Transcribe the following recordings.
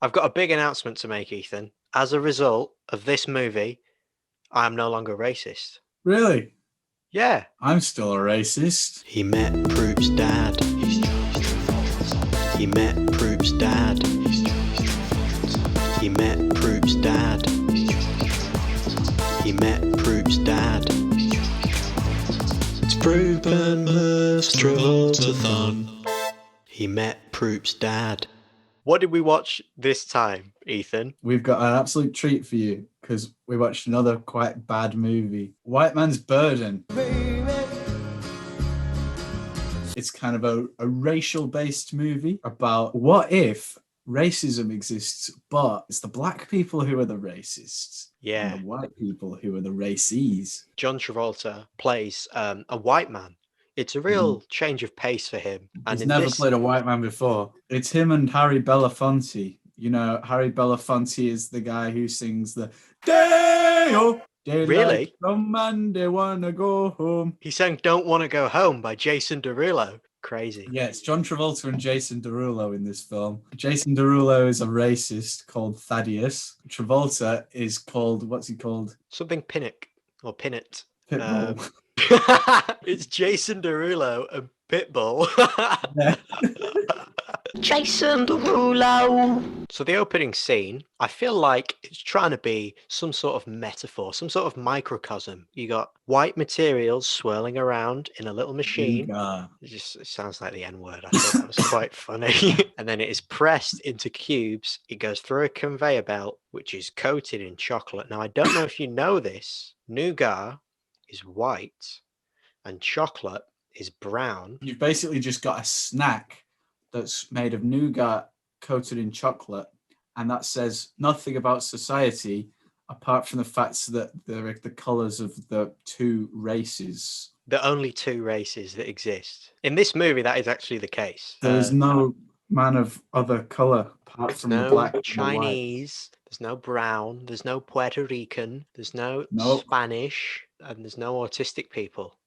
I've got a big announcement to make, Ethan. As a result of this movie, I am no longer racist. Really? Yeah. I'm still a racist. He met Proop's dad. He met Proop's dad. He met Proop's dad. He met Proop's dad. It's Proop and Murph's TRAVOLTATHON. He met Proop's dad. What did we watch this time, Ethan? We've got an absolute treat for you because we watched another quite bad movie, White Man's Burden. It's kind of a racial-based movie about what if racism exists, but it's the black people who are the racists. Yeah. And the white people who are the racees. John Travolta plays a white man. It's a real change of pace for him. He's never played a white man before. It's him and Harry Belafonte. You know, Harry Belafonte is the guy who sings the Day-O. Really? Some man, they wanna go home. He sang Don't Wanna Go Home by Jason Derulo. Crazy. Yeah, it's John Travolta and Jason Derulo in this film. Jason Derulo is a racist called Thaddeus. Travolta is called, what's he called? Something Pinnock or Pinnett. Pitbull. It's Jason Derulo and Pitbull. Jason Derulo. So the opening scene, I feel like it's trying to be some sort of metaphor, some sort of microcosm. You got white materials swirling around in a little machine. It sounds like the N-word. I thought that was quite funny. And then it is pressed into cubes. It goes through a conveyor belt, which is coated in chocolate. Now, I don't know if you know this. Nougat is white and chocolate is brown. You've basically just got a snack that's made of nougat coated in chocolate, and that says nothing about society apart from the fact that they're the colours of the two races. The only two races that exist. In this movie, that is actually the case. There's no man of other colour apart from the black and Chinese, there's no brown, there's no Puerto Rican, there's no Spanish, and there's no autistic people.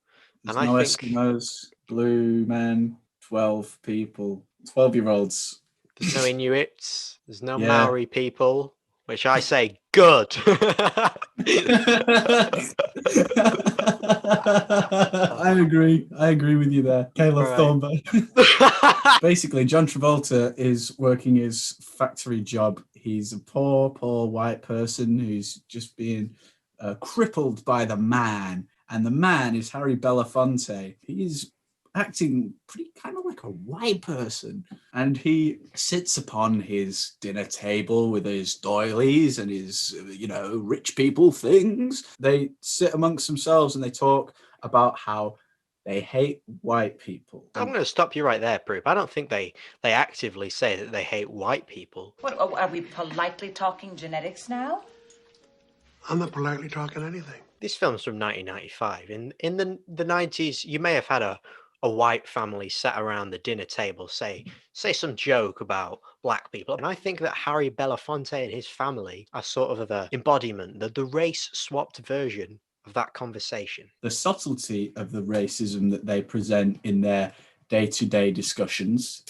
There's no Eskimos, blue men, 12 people, 12-year-olds. There's no Inuits, there's no Maori people, which I say good. I agree with you there, Caleb Thornburg. Basically, John Travolta is working his factory job. He's a poor white person who's just being crippled by the man. And the man is Harry Belafonte. He's acting pretty kind of like a white person. And he sits upon his dinner table with his doilies and his, rich people things. They sit amongst themselves and they talk about how they hate white people. I'm going to stop you right there, Proop. I don't think they actively say that they hate white people. What, are we politely talking genetics now? I'm not politely talking anything. This film's from 1995. In the 90s, you may have had a white family sat around the dinner table, say some joke about black people. And I think that Harry Belafonte and his family are sort of the embodiment, the race-swapped version of that conversation. The subtlety of the racism that they present in their day-to-day discussions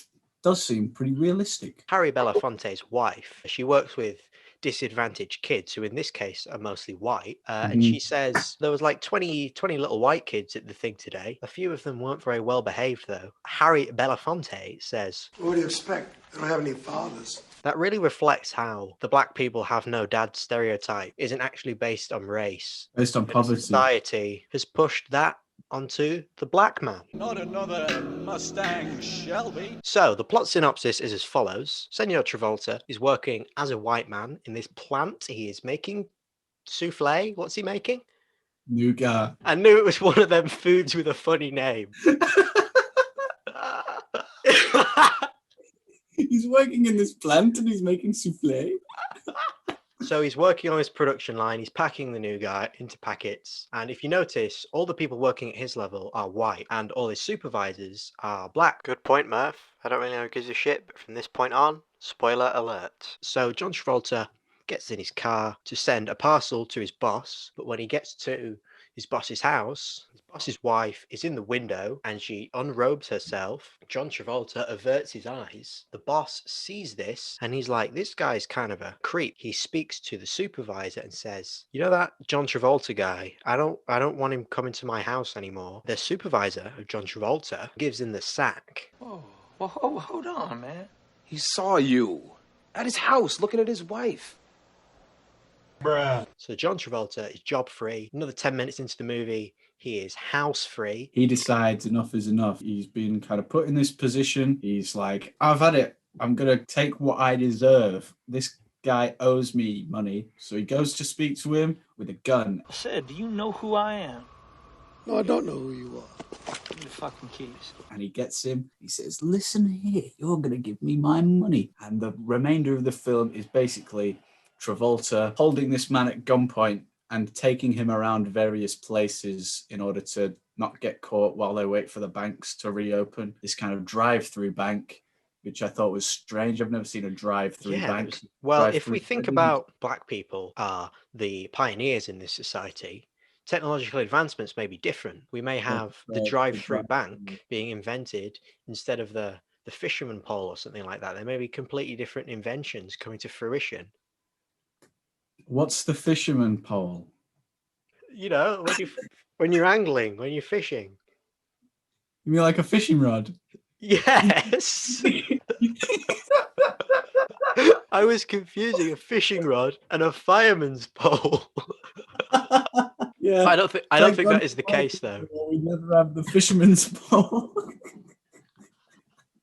does seem pretty realistic. Harry Belafonte's wife, she works with disadvantaged kids who in this case are mostly white, and she says there was like 20 little white kids at the thing today. A few of them weren't very well behaved though. Harry Belafonte says, what do you expect? They don't have any fathers. That really reflects how the black people have no dad stereotype isn't actually based on race. Based on poverty. Society has pushed that onto the black man. Not another Mustang Shelby. So the plot synopsis is as follows. Senor Travolta is working as a white man in this plant. He is making souffle. What's he making? Nougat. I knew it was one of them foods with a funny name. He's working in this plant and he's making souffle. So he's working on his production line. He's packing the nougat into packets. And if you notice, all the people working at his level are white and all his supervisors are black. Good point, Murph. I don't really know who gives a shit, but from this point on, spoiler alert. So John Travolta gets in his car to send a parcel to his boss. But when he gets to his boss's house. His boss's wife is in the window and she unrobes herself. John Travolta averts his eyes. The boss sees this and he's like, this guy's kind of a creep. He speaks to the supervisor and says, you know that John Travolta guy? I don't want him coming to my house anymore. The supervisor of John Travolta gives him the sack. Oh, well, hold on, man. He saw you at his house looking at his wife. Bruh. So John Travolta is job free. Another 10 minutes into the movie, he is house free. He decides enough is enough. He's been kind of put in this position. He's like, I've had it. I'm going to take what I deserve. This guy owes me money. So he goes to speak to him with a gun. I said, do you know who I am? No, I don't know who you are. Give me the fucking keys. And he gets him. He says, listen here, you're going to give me my money. And the remainder of the film is basically Travolta holding this man at gunpoint and taking him around various places in order to not get caught while they wait for the banks to reopen. This kind of drive-through bank, which I thought was strange. I've never seen a drive-through bank. Well, if we think about black people are the pioneers in this society, technological advancements may be different. We may have the drive-through bank being invented instead of the fisherman pole or something like that. There may be completely different inventions coming to fruition. What's the fisherman pole? You know, when you're angling, when you're fishing. You mean like a fishing rod? Yes. I was confusing a fishing rod and a fireman's pole. Yeah. I don't think that is the case, though. We never have the fisherman's pole.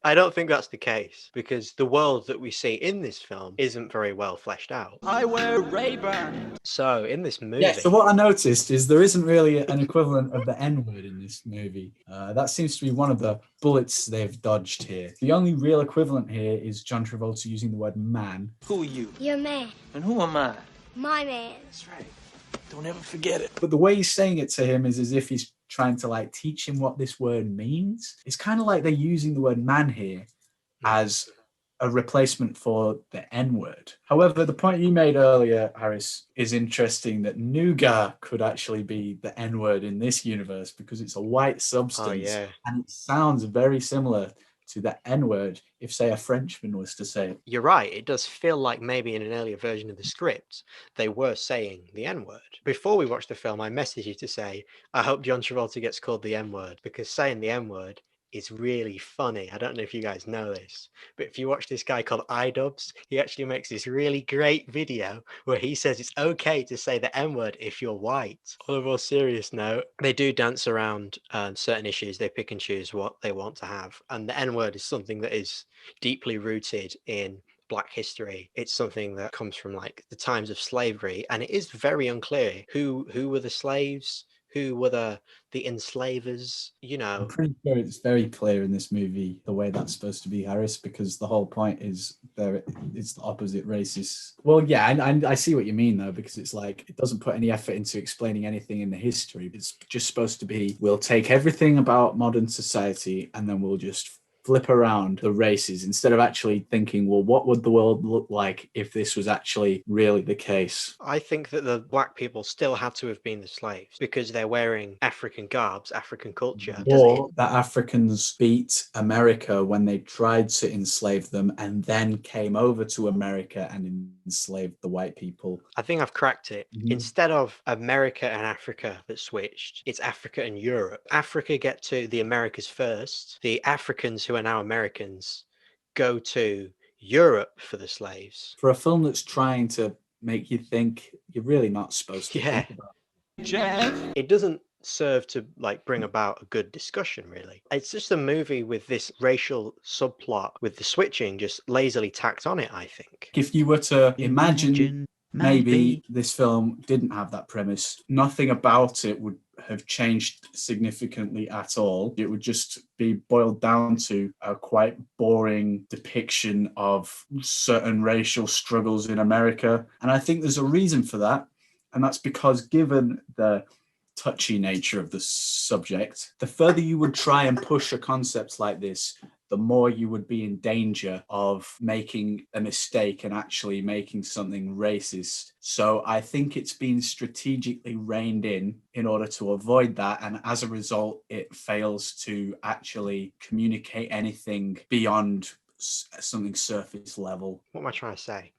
I don't think that's the case, because the world that we see in this film isn't very well fleshed out. I wear Ray-Ban. So in this movie... Yeah, so what I noticed is there isn't really an equivalent of the N-word in this movie. That seems to be one of the bullets they've dodged here. The only real equivalent here is John Travolta using the word man. Who are you? Your man. And who am I? My man. That's right. Don't ever forget it. But the way he's saying it to him is as if he's trying to like teach him what this word means. It's kind of like they're using the word man here as a replacement for the N-word. However, the point you made earlier, Harris, is interesting that nougat could actually be the N-word in this universe because it's a white substance and it sounds very similar to the N-word if, say, a Frenchman was to say it. You're right. It does feel like maybe in an earlier version of the script, they were saying the N-word. Before we watched the film, I messaged you to say, I hope John Travolta gets called the N-word, because saying the N-word is really funny. I don't know if you guys know this, but if you watch this guy called iDubbbz, he actually makes this really great video where he says it's okay to say the N-word if you're white. On a more serious note, they do dance around certain issues. They pick and choose what they want to have. And the N-word is something that is deeply rooted in Black history. It's something that comes from like the times of slavery, and it is very unclear who were the slaves, who were the enslavers, you know. I'm pretty sure it's very clear in this movie the way that's supposed to be, Harris, because the whole point is it's the opposite races. Well, yeah, and I see what you mean though, because it's like it doesn't put any effort into explaining anything in the history. It's just supposed to be, we'll take everything about modern society and then we'll just flip around the races instead of actually thinking, well, what would the world look like if this was actually really the case? I think that the black people still had to have been the slaves because they're wearing African garbs, African culture. Or that Africans beat America when they tried to enslave them and then came over to America and enslaved the white people. I think I've cracked it. Instead of America and Africa that switched, it's Africa and Europe. Africa get to the Americas first. The Africans who are now Americans go to Europe for the slaves. For a film that's trying to make you think, you're really not supposed to think about it. Jeff. It doesn't serve to like bring about a good discussion, really. It's just a movie with this racial subplot with the switching just lazily tacked on it, I think. If you were to imagine maybe this film didn't have that premise, nothing about it would have changed significantly at all. It would just be boiled down to a quite boring depiction of certain racial struggles in America. And I think there's a reason for that. And that's because given the touchy nature of the subject, the further you would try and push a concept like this, the more you would be in danger of making a mistake and actually making something racist. So I think it's been strategically reined in order to avoid that. And as a result, it fails to actually communicate anything beyond something surface level. What am I trying to say?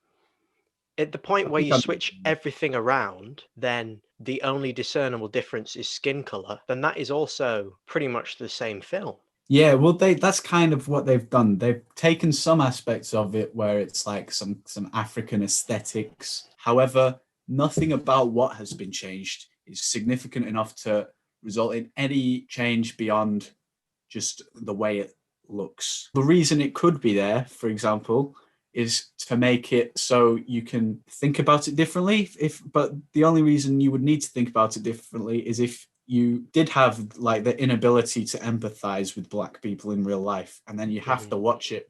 At the point where you switch everything around, then the only discernible difference is skin color, then that is also pretty much the same film. Yeah, well, that's kind of what they've done. They've taken some aspects of it where it's like some African aesthetics. However, nothing about what has been changed is significant enough to result in any change beyond just the way it looks. The reason it could be there, for example, is to make it so you can think about it differently. But the only reason you would need to think about it differently is if you did have like the inability to empathize with black people in real life, and then you have to watch it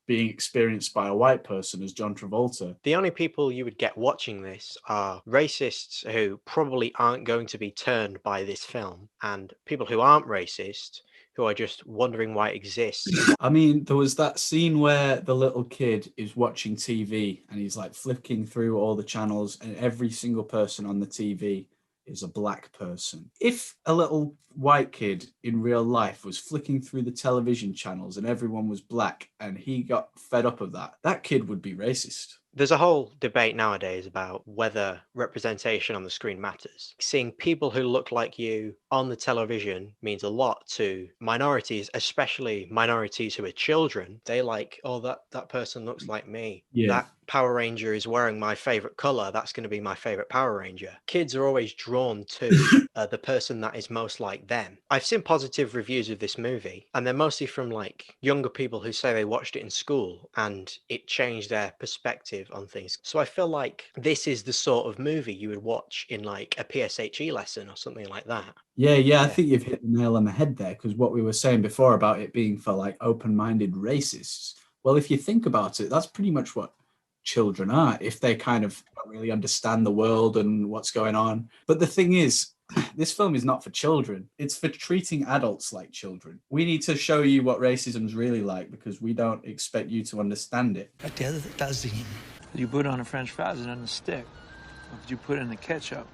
being experienced by a white person as John Travolta. The only people you would get watching this are racists who probably aren't going to be turned by this film, and people who aren't racist who are just wondering why it exists. I mean, there was that scene where the little kid is watching TV and he's like flicking through all the channels, and every single person on the TV is a black person. If a little white kid in real life was flicking through the television channels and everyone was black and he got fed up of that, that kid would be racist. There's a whole debate nowadays about whether representation on the screen matters. Seeing people who look like you on the television means a lot to minorities, especially minorities who are children. They like, oh, that person looks like me. Yeah. That Power Ranger is wearing my favorite color. That's going to be my favorite Power Ranger. Kids are always drawn to the person that is most like them. I've seen positive reviews of this movie, and they're mostly from like younger people who say they watched it in school and it changed their perspective on things. So I feel like this is the sort of movie you would watch in like a PSHE lesson or something like that. Yeah, I think you've hit the nail on the head there, because what we were saying before about it being for like open-minded racists, well, if you think about it, that's pretty much what children are, if they kind of don't really understand the world and what's going on. But the thing is, this film is not for children. It's for treating adults like children. We need to show you what racism's really like, because we don't expect you to understand it. You put on the French fries and on the stick. If you put it in the ketchup,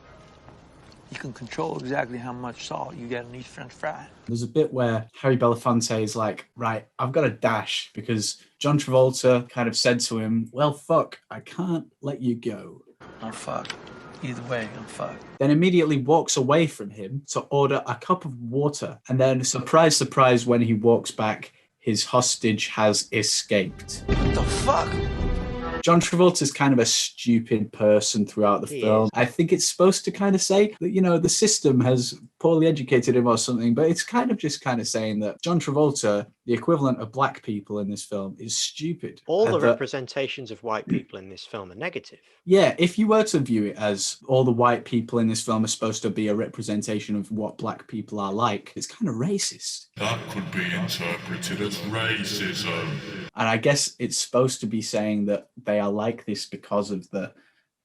you can control exactly how much salt you get in each French fry. There's a bit where Harry Belafonte is like, right, I've got a dash, because John Travolta kind of said to him, well, fuck, I can't let you go. I'm fucked. Either way, I'm fucked. Then immediately walks away from him to order a cup of water. And then, surprise, surprise, when he walks back, his hostage has escaped. What the fuck? John Travolta's kind of a stupid person throughout the film. I think it's supposed to kind of say that, you know, the system has poorly educated him or something, but it's kind of just kind of saying that John Travolta, the equivalent of black people in this film, is stupid. All the representations of white people in this film are negative. Yeah, if you were to view it as all the white people in this film are supposed to be a representation of what black people are like, it's kind of racist. That could be interpreted as racism. And I guess it's supposed to be saying that they are like this because of the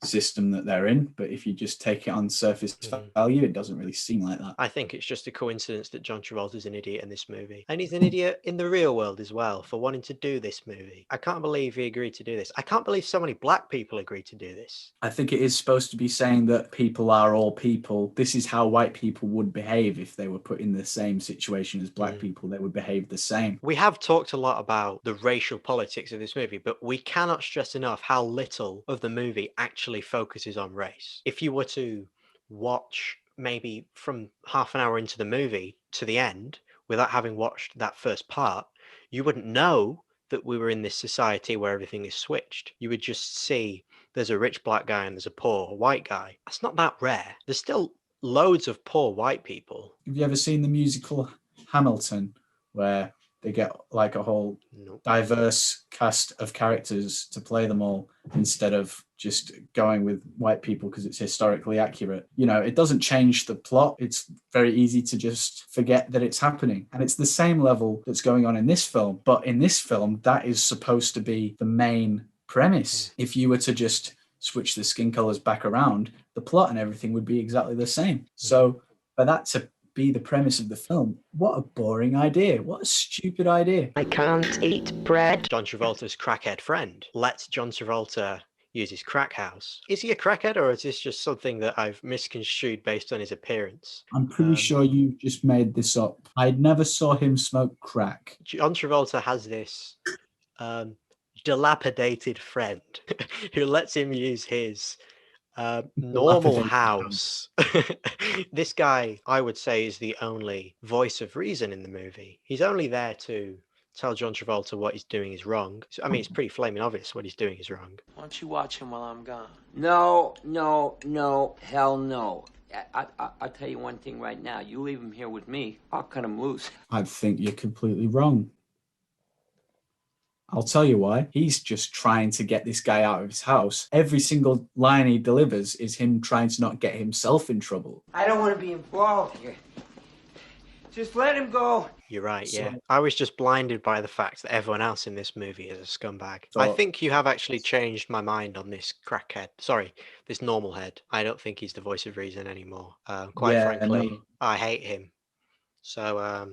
system that they're in, but if you just take it on surface value, it doesn't really seem like that. I think it's just a coincidence that John Travolta's an idiot in this movie, and he's an idiot in the real world as well for wanting to do this movie. I can't believe he agreed to do this. I can't believe so many black people agreed to do this. I think it is supposed to be saying that people are all people. This is how white people would behave if they were put in the same situation as black people. They would behave the same. We have talked a lot about the racial politics of this movie, but we cannot stress enough how little of the movie actually focuses on race. If you were to watch maybe from half an hour into the movie to the end without having watched that first part, you wouldn't know that we were in this society where everything is switched. You would just see there's a rich black guy and there's a poor white guy. That's not that rare. There's still loads of poor white people. Have you ever seen the musical Hamilton, where they get like a whole diverse cast of characters to play them all instead of just going with white people because it's historically accurate? You know, it doesn't change the plot. It's very easy to just forget that it's happening. And it's the same level that's going on in this film. But in this film, that is supposed to be the main premise. If you were to just switch the skin colors back around, the plot and everything would be exactly the same. So for that to be the premise of the film. What a boring idea. What a stupid idea. I can't eat bread. John Travolta's crackhead friend lets John Travolta use his crack house. Is he a crackhead, or is this just something that I've misconstrued based on his appearance? I'm pretty sure you just made this up. I never saw him smoke crack. John Travolta has this dilapidated friend who lets him use his normal house. This guy, I would say, is the only voice of reason in the movie. He's only there to tell John Travolta what he's doing is wrong. I mean, it's pretty flaming obvious what he's doing is wrong. Why don't you watch him while I'm gone? No, hell no. I'll tell you one thing right now. You leave him here with me, I'll cut him loose. I think you're completely wrong. I'll tell you why. He's just trying to get this guy out of his house. Every single line he delivers is him trying to not get himself in trouble. I don't want to be involved here. Just let him go. You're right, yeah. I was just blinded by the fact that everyone else in this movie is a scumbag. I think you have actually changed my mind on this crackhead. Sorry, this normal head. I don't think he's the voice of reason anymore. Quite frankly, I hate him. So,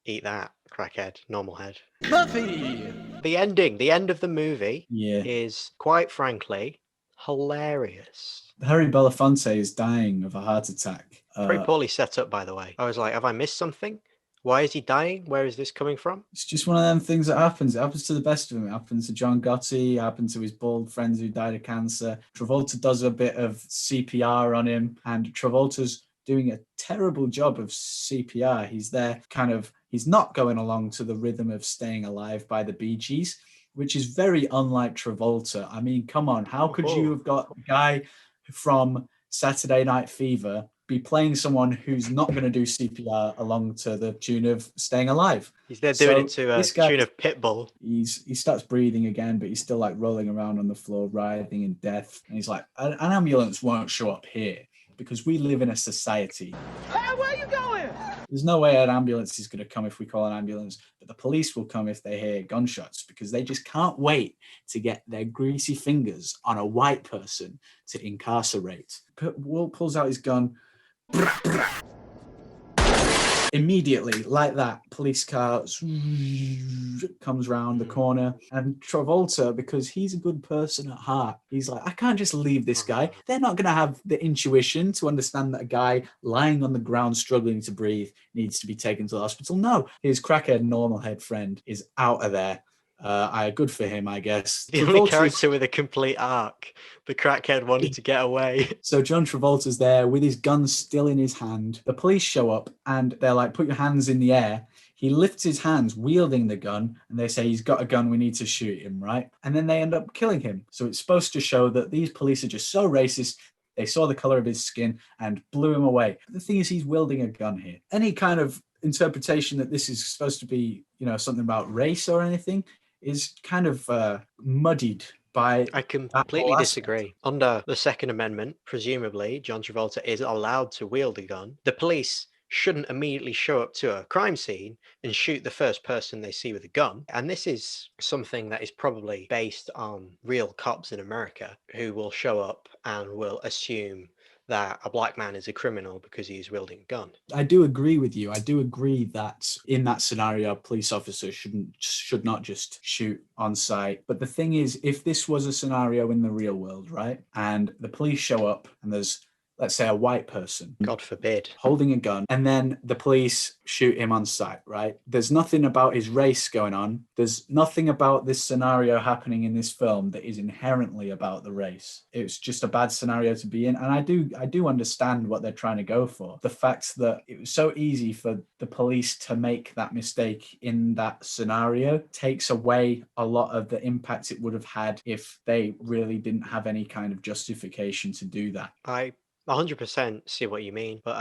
eat that, crackhead, normal head. Buffy! The end of the movie is, quite frankly, hilarious. Harry Belafonte is dying of a heart attack. Pretty poorly set up, by the way. I was like, have I missed something? Why is he dying? Where is this coming from? It's just one of them things that happens. It happens to the best of them. It happens to John Gotti. It happened to his bald friends who died of cancer. Travolta does a bit of CPR on him, and Travolta's doing a terrible job of CPR. He's there he's not going along to the rhythm of Staying Alive by the Bee Gees, which is very unlike Travolta. I mean, come on. How could you have got a guy from Saturday Night Fever be playing someone who's not going to do CPR along to the tune of Staying Alive? He's there doing it to a tune of Pitbull. He starts breathing again, but he's still like rolling around on the floor, writhing in death. And he's like, an ambulance won't show up here because we live in a society. Hey, where are you going? There's no way an ambulance is going to come if we call an ambulance, but the police will come if they hear gunshots because they just can't wait to get their greasy fingers on a white person to incarcerate. Walt pulls out his gun. Immediately, like that, police car comes round the corner, and Travolta, because he's a good person at heart, he's like, I can't just leave this guy. They're not going to have the intuition to understand that a guy lying on the ground struggling to breathe needs to be taken to the hospital. No, his crackhead normal head friend is out of there. Good for him, I guess. The only character with a complete arc. The crackhead wanted to get away. So John Travolta's there with his gun still in his hand. The police show up and they're like, put your hands in the air. He lifts his hands wielding the gun and they say, he's got a gun, we need to shoot him, right? And then they end up killing him. So it's supposed to show that these police are just so racist. They saw the color of his skin and blew him away. But the thing is, he's wielding a gun here. Any kind of interpretation that this is supposed to be, something about race or anything is kind of muddied by... I completely disagree. Under the Second Amendment, presumably, John Travolta is allowed to wield a gun. The police shouldn't immediately show up to a crime scene and shoot the first person they see with a gun. And this is something that is probably based on real cops in America who will show up and will assume that a black man is a criminal because he's wielding a gun. I do agree with you. I do agree that in that scenario, a police officer should not just shoot on sight. But the thing is, if this was a scenario in the real world, right, and the police show up and there's, let's say, a white person, God forbid, holding a gun, and then the police shoot him on sight, right? There's nothing about his race going on. There's nothing about this scenario happening in this film that is inherently about the race. It's just a bad scenario to be in. And I do understand what they're trying to go for. The fact that it was so easy for the police to make that mistake in that scenario takes away a lot of the impact it would have had if they really didn't have any kind of justification to do that. I 100% see what you mean, but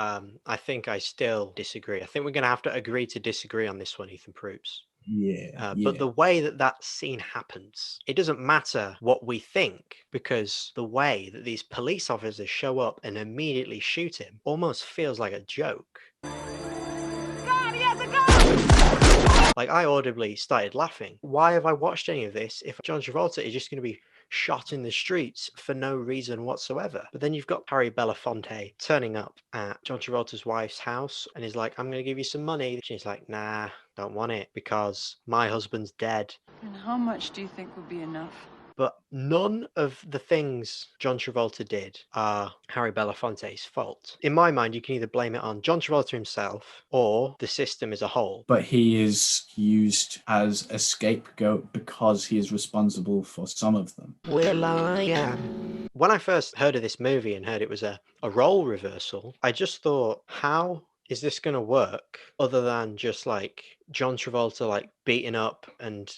I think I still disagree. I think we're going to have to agree to disagree on this one, Ethan Proops. Yeah. But the way that scene happens, it doesn't matter what we think, because the way that these police officers show up and immediately shoot him almost feels like a joke. God, he has a gun! Like, I audibly started laughing. Why have I watched any of this if John Travolta is just going to be shot in the streets for no reason whatsoever. But then you've got Harry Belafonte turning up at John Travolta's wife's house and he's like, I'm going to give you some money. She's like, nah, don't want it because my husband's dead. And how much do you think would be enough? But none of the things John Travolta did are Harry Belafonte's fault. In my mind, you can either blame it on John Travolta himself or the system as a whole. But he is used as a scapegoat because he is responsible for some of them. Will I am. When I first heard of this movie and heard it was a role reversal, I just thought, how is this going to work other than just like John Travolta like beating up and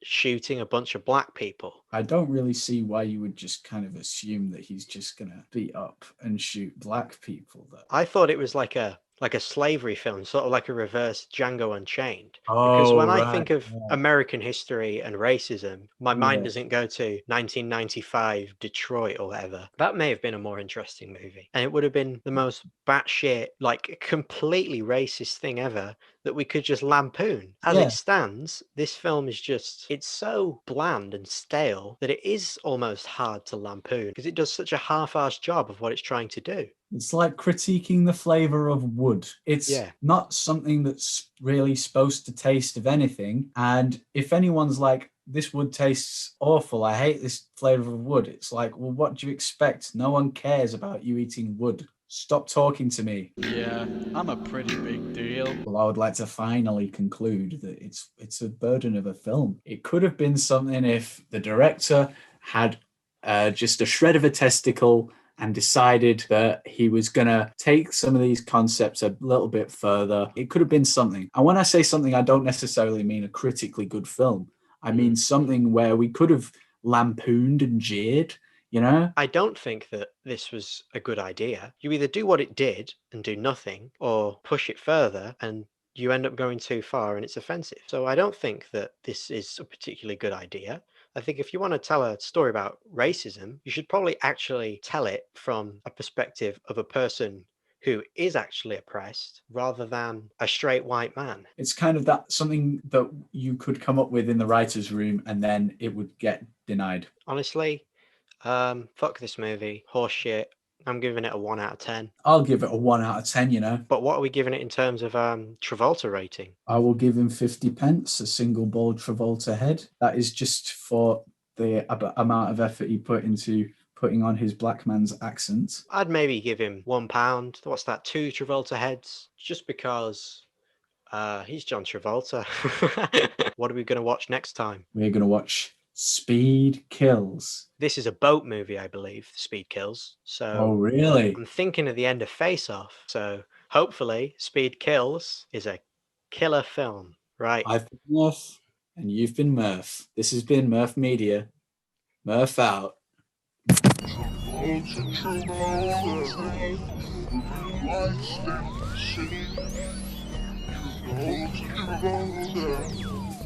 shooting a bunch of black people? I don't really see why you would just kind of assume that he's just gonna beat up and shoot black people though. I thought it was like a slavery film, sort of like a reverse Django Unchained. Because when I think of American history and racism, my mind doesn't go to 1995 Detroit or whatever. That may have been a more interesting movie. And it would have been the most batshit, like completely racist thing ever that we could just lampoon. As it stands, this film is just, it's so bland and stale that it is almost hard to lampoon because it does such a half-assed job of what it's trying to do. It's like critiquing the flavor of wood. It's not something that's really supposed to taste of anything. And if anyone's like, this wood tastes awful, I hate this flavor of wood, it's like, well, what do you expect? No one cares about you eating wood. Stop talking to me. Yeah, I'm a pretty big deal. Well, I would like to finally conclude that it's a burden of a film. It could have been something if the director had just a shred of a testicle and decided that he was going to take some of these concepts a little bit further. It could have been something. And when I say something, I don't necessarily mean a critically good film. I mean something where we could have lampooned and jeered, you know? I don't think that this was a good idea. You either do what it did and do nothing, or push it further and you end up going too far and it's offensive. So I don't think that this is a particularly good idea. I think if you want to tell a story about racism, you should probably actually tell it from a perspective of a person who is actually oppressed rather than a straight white man. It's kind of that something that you could come up with in the writer's room and then it would get denied. Honestly, fuck this movie. Horse shit. I'm giving it a 1 out of 10. I'll give it a 1 out of 10, you know. But what are we giving it in terms of Travolta rating? I will give him 50 pence, a single bald Travolta head. That is just for the amount of effort he put into putting on his black man's accent. I'd maybe give him £1. What's that? 2 Travolta heads? Just because he's John Travolta. What are we going to watch next time? We're going to watch Speed Kills. This is a boat movie, I believe, Speed Kills. So oh, really? I'm thinking of the end of Face Off. So hopefully Speed Kills is a killer film, right? I've been Murph and you've been Murph. This has been Murph Media. Murph out. Travolta.